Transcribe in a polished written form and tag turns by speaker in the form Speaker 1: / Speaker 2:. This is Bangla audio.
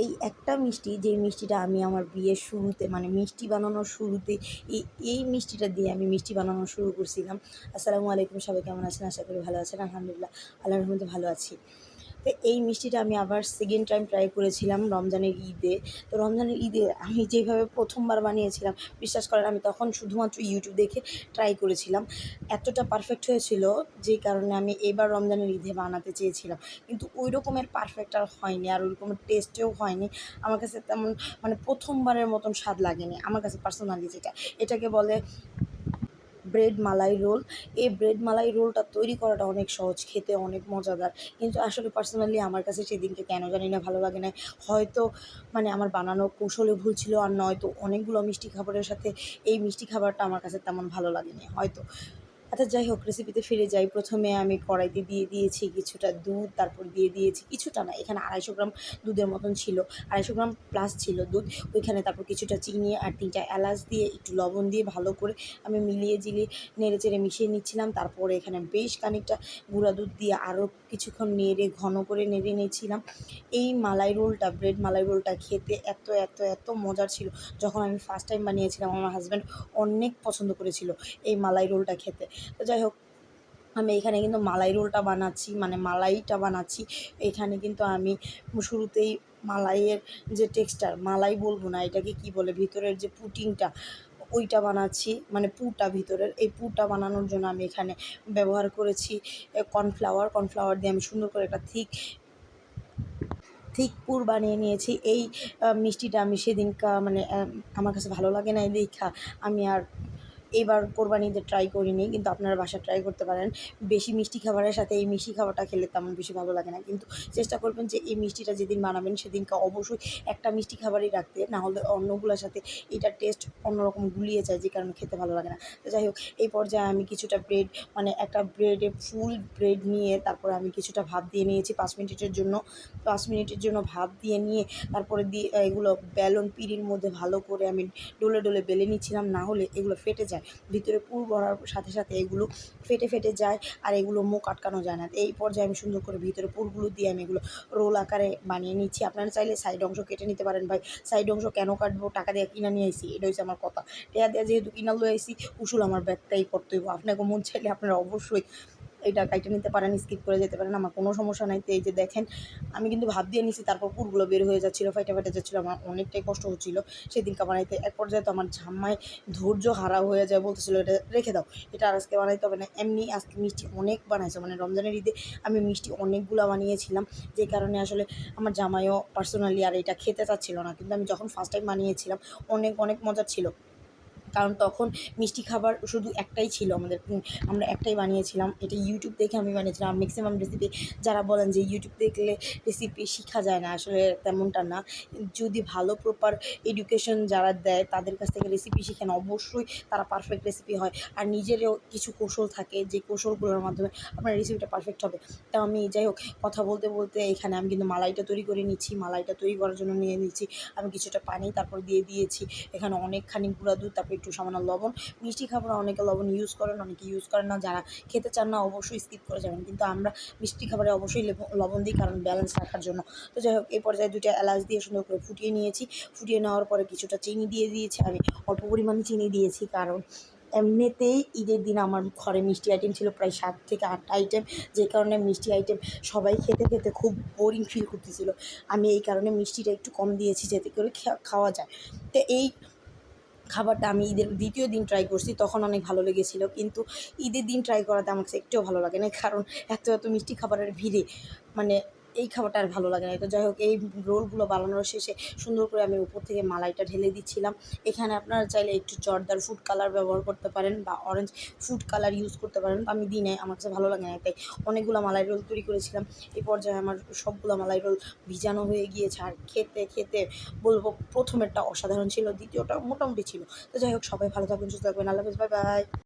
Speaker 1: এই একটা মিষ্টি, যেই মিষ্টিটা আমি আমার বিয়ের শুরুতে মানে মিষ্টি বানানোর শুরুতে এই মিষ্টিটা দিয়ে আমি মিষ্টি বানানো শুরু করছিলাম। আসসালামু আলাইকুম, সবাই কেমন আছেন? আশা করি ভালো আছেন। আলহামদুলিল্লাহ, আল্লাহর রহমতে ভালো আছি। তো এই মিষ্টিটা আমি আবার সেকেন্ড টাইম ট্রাই করেছিলাম রমজানের ঈদে। তো রমজানের ঈদে আমি যেভাবে প্রথমবার বানিয়েছিলাম, বিশ্বাস করেন আমি তখন শুধুমাত্র ইউটিউব দেখে ট্রাই করেছিলাম। এতটা পারফেক্ট হয়েছিল যেই কারণে আমি এবার রমজানের ঈদে বানাতে চেয়েছিলাম। কিন্তু ওই রকমের পারফেক্ট আর হয়নি, আর ওই রকমের টেস্টেও হয়নি। আমার কাছে তেমন মানে প্রথমবারের মতন স্বাদ লাগেনি আমার কাছে পার্সোনালি। এটাকে বলে ব্রেড মালাই রোল। এই ব্রেড মালাই রোলটা তৈরি করাটা অনেক সহজ, খেতে অনেক মজাদার। কিন্তু আসলে পার্সোনালি আমার কাছে সেদিনকে কেন জানি না ভালো লাগে নাই। হয়তো মানে আমার বানানোর কৌশলে ভুল ছিল, আর নয়তো অনেকগুলো মিষ্টি খাবারের সাথে এই মিষ্টি খাবারটা আমার কাছে তেমন ভালো লাগেনি হয়তো। আচ্ছা যাই হোক, রেসিপিতে ফিরে যাই। প্রথমে আমি কড়াইতে দিয়ে দিয়েছি কিছুটা দুধ, তারপর দিয়ে দিয়েছি কিছুটা না, এখানে 250 গ্রাম দুধের মতন ছিল, 250 গ্রাম প্লাস ছিল দুধ। ওইখানে তারপর কিছুটা চিনি আর 3টা এলাচ দিয়ে একটু লবণ দিয়ে ভালো করে আমি মিলিয়ে জিলিয়ে নেড়েচেড়ে মিশিয়ে নিচ্ছিলাম। তারপরে এখানে বেশ খানিকটা গুঁড়া দুধ দিয়ে আরও কিছুক্ষণ নেড়ে ঘন করে নেড়ে নিয়েছিলাম। এই মালাই রোলটা, ব্রেড মালাই রোলটা খেতে এত এত এত মজার ছিল। যখন আমি ফার্স্ট টাইম বানিয়েছিলাম, আমার হাজব্যান্ড অনেক পছন্দ করেছিল এই মালাই রোলটা খেতে। তো যাই হোক, আমি এখানে কিন্তু মালাই রোলটা বানাচ্ছি, মানে মালাইটা বানাচ্ছি। এখানে কিন্তু আমি শুরুতেই মালাইয়ের যে টেক্সচার, মালাই বলবো না, এটাকে কি বলে, ভিতরের যে পুটিংটা ওইটা বানাচ্ছি, মানে পুরটা ভিতরের। এই পুরটা বানানোর জন্য আমি এখানে ব্যবহার করেছি কর্নফ্লাওয়ার দিয়ে আমি সুন্দর করে একটা থিক পুর বানিয়ে নিয়েছি। এই মিষ্টিটা আমি সেদিনকা মানে আমার কাছে ভালো লাগে নাই দেইখা আমি আর এবার কোরবানিতে ট্রাই করিনি, কিন্তু আপনারা বাসায় ট্রাই করতে পারেন। বেশি মিষ্টি খাবারের সাথে এই মিষ্টি খাবারটা খেলে তেমন বেশি ভালো লাগে না, কিন্তু চেষ্টা করবেন যে এই মিষ্টিটা যেদিন বানাবেন সেদিনকে অবশ্যই একটা মিষ্টি খাবারই রাখতে, না হলে অন্যগুলোর সাথে এটার টেস্ট অন্যরকম গুলিয়ে যায়, যে কারণে খেতে ভালো লাগে না। তো যাই হোক, এই পর্যায়ে আমি কিছুটা ব্রেড, মানে একটা ব্রেডে ফুল ব্রেড নিয়ে তারপরে আমি কিছুটা ভাপ দিয়ে নিয়েছি 5 মিনিটের জন্য। 5 মিনিটের জন্য ভাপ দিয়ে নিয়ে তারপরে দিয়ে এগুলো বেলন পিঁড়ির মধ্যে ভালো করে আমি ডলে ডলে বেলে নিচ্ছিলাম, না হলে এগুলো ফেটে যায়। ভিতরে পুর ভরার সাথে সাথে এগুলো ফেটে যায়, আর এগুলো মুখ আটকানো যায় না। এই পর্যায়ে আমি সুন্দর করে ভিতরে পুরগুলো দিয়ে আমি এগুলো রোল আকারে বানিয়ে নিচ্ছি। আপনারা চাইলে সাইড অংশ কেটে নিতে পারেন। ভাই, সাইড অংশ কেন কাটবো? টাকা দিয়ে কিনা নিয়ে আইসি, এটা হচ্ছে আমার কথা। টাকা দিয়ে যেহেতু কিনা লয়ে আইসি, উসুল আমার ব্যাগটাই করতে হইব। আপনাকে মন চাইলে আপনারা অবশ্যই এটা কাইটে নিতে পারেন, স্কিপ করে যেতে পারেন, আমার কোনো সমস্যা নাই। তো এই যে দেখেন, আমি কিন্তু ভাব দিয়ে নিছি, তারপর পুরগুলো বের হয়ে যাচ্ছিলো, ফাইটা যাচ্ছিলো, আমার অনেকটাই কষ্ট হচ্ছিলো সেদিনকে বানাইতে। এক পর্যায়ে তো আমার জামাই ধৈর্য হারা হয়ে যায়, বলতেছিল এটা রেখে দাও, এটা আর আজকে বানাইতে হবে না। এমনি আজকে মিষ্টি অনেক বানাইছে, মানে রমজানের ঈদে আমি মিষ্টি অনেকগুলো বানিয়েছিলাম, যে কারণে আসলে আমার জামাইও পার্সোনালি আর এটা খেতে চাচ্ছিল না। কিন্তু আমি যখন ফার্স্ট টাইম বানিয়েছিলাম, অনেক মজার ছিল, কারণ তখন মিষ্টি খাবার শুধু একটাই ছিল আমাদের, আমরা একটাই বানিয়েছিলাম। এটা ইউটিউব দেখে আমি বানিয়েছিলাম। ম্যাক্সিমাম রেসিপি যারা বলেন যে ইউটিউব দেখলে রেসিপি শেখা যায় না, আসলে তেমনটা না। যদি ভালো প্রপার এডুকেশন যারা দেয় তাদের কাছ থেকে রেসিপি শিখেন, অবশ্যই তারা পারফেক্ট রেসিপি হয়। আর নিজেরও কিছু কৌশল থাকে, যে কৌশলগুলোর মাধ্যমে আপনার রেসিপিটা পারফেক্ট হবে। তো আমি যাই হোক, কথা বলতে বলতে এখানে আমি কিন্তু মালাইটা তৈরি করে নিচ্ছি। মালাইটা তৈরি করার জন্য নিয়ে নিচ্ছি আমি কিছুটা পানি, তারপর দিয়ে দিয়েছি এখানে অনেকখানি গুঁড়া দুধ, তারপর একটু সামান্য লবণ। মিষ্টি খাবারে অনেকে লবণ ইউজ করেন, অনেকে ইউজ করেন না। যারা খেতে চান না অবশ্যই স্কিপ করে যাবেন, কিন্তু আমরা মিষ্টি খাবারে অবশ্যই লবণ দিই, কারণ ব্যালেন্স রাখার জন্য। তো যাই হোক, এই পর্যায়ে 2টা এলাচ দিয়ে সুন্দর করে ফুটিয়ে নিয়েছি। ফুটিয়ে নেওয়ার পরে কিছুটা চিনি দিয়ে দিয়েছি, আমি অল্প পরিমাণে চিনি দিয়েছি, কারণ এমনিতেই ঈদের দিন আমার ঘরে মিষ্টি আইটেম ছিল প্রায় 7 থেকে 8টা আইটেম, যে কারণে মিষ্টি আইটেম সবাই খেতে খেতে খুব বোরিং ফিল করতেছিল। আমি এই কারণে মিষ্টিটা একটু কম দিয়েছি, যাতে করে খাওয়া যায়। তো এই খাবারটা আমি ঈদের 2য় দিন ট্রাই করছি, তখন অনেক ভালো লেগেছিলো, কিন্তু ঈদের দিন ট্রাই করাতে আমার কাছে একটুও ভালো লাগে না, কারণ এত মিষ্টি খাবারের ভিড়ে মানে এই খাবারটা আর ভালো লাগে না। তো যাই হোক, এই রোলগুলো বানানোর শেষে সুন্দর করে আমি উপর থেকে মালাইটা ঢেলে দিচ্ছিলাম। এখানে আপনারা চাইলে একটু জর্দার ফুড কালার ব্যবহার করতে পারেন, বা অরেঞ্জ ফুড কালার ইউজ করতে পারেন। আমি দিই নাই, আমার কাছে ভালো লাগে না, তাই অনেকগুলো মালাই রোল তৈরি করেছিলাম। এই পর্যায়ে আমার সবগুলো মালাই রোল ভিজানো হয়ে গিয়েছে, আর খেতে বলবো প্রথমেরটা অসাধারণ ছিল, দ্বিতীয়টা মোটামুটি ছিল। তো যাই হোক, সবাই ভালো থাকবেন, সুস্থ থাকবেন, আল্লাহ হাফেজ, বাই বাই।